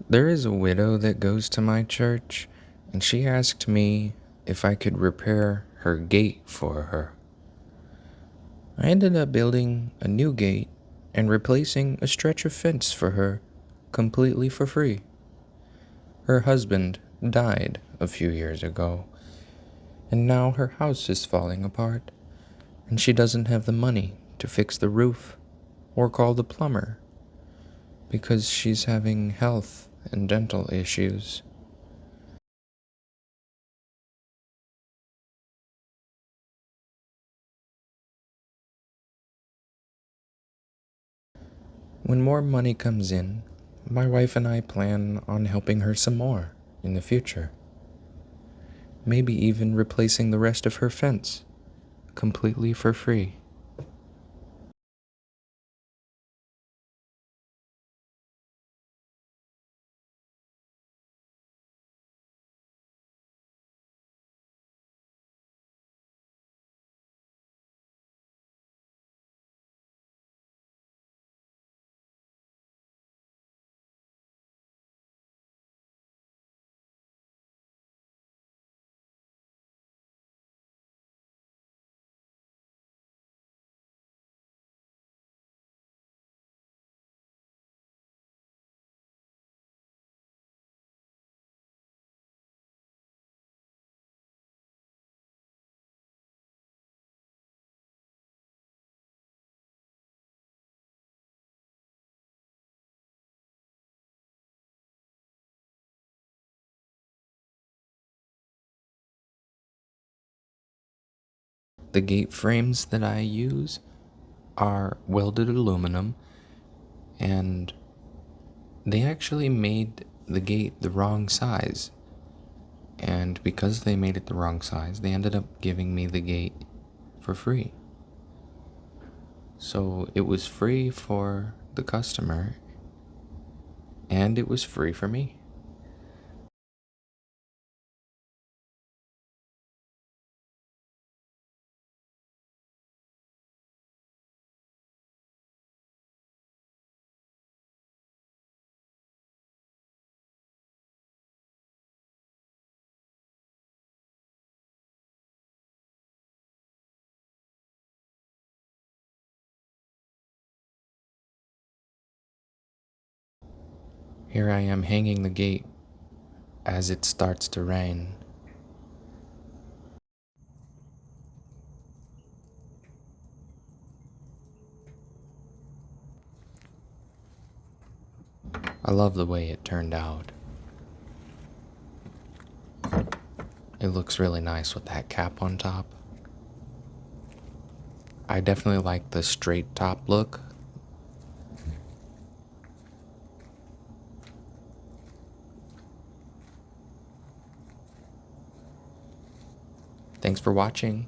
There is a widow that goes to my church, and she asked me if I could repair her gate for her. I ended up building a new gate and replacing a stretch of fence for her completely for free. Her husband died a few years ago, and now her house is falling apart, and she doesn't have the money to fix the roof or call the plumber because she's having health and dental issues. When more money comes in, my wife and I plan on helping her some more in the future. Maybe even replacing the rest of her fence completely for free. The gate frames that I use are welded aluminum, and they actually made the gate the wrong size. And because they made it the wrong size, they ended up giving me the gate for free. So it was free for the customer, and it was free for me. Here I am hanging the gate as it starts to rain. I love the way it turned out. It looks really nice with that cap on top. I definitely like the straight top look. Thanks for watching.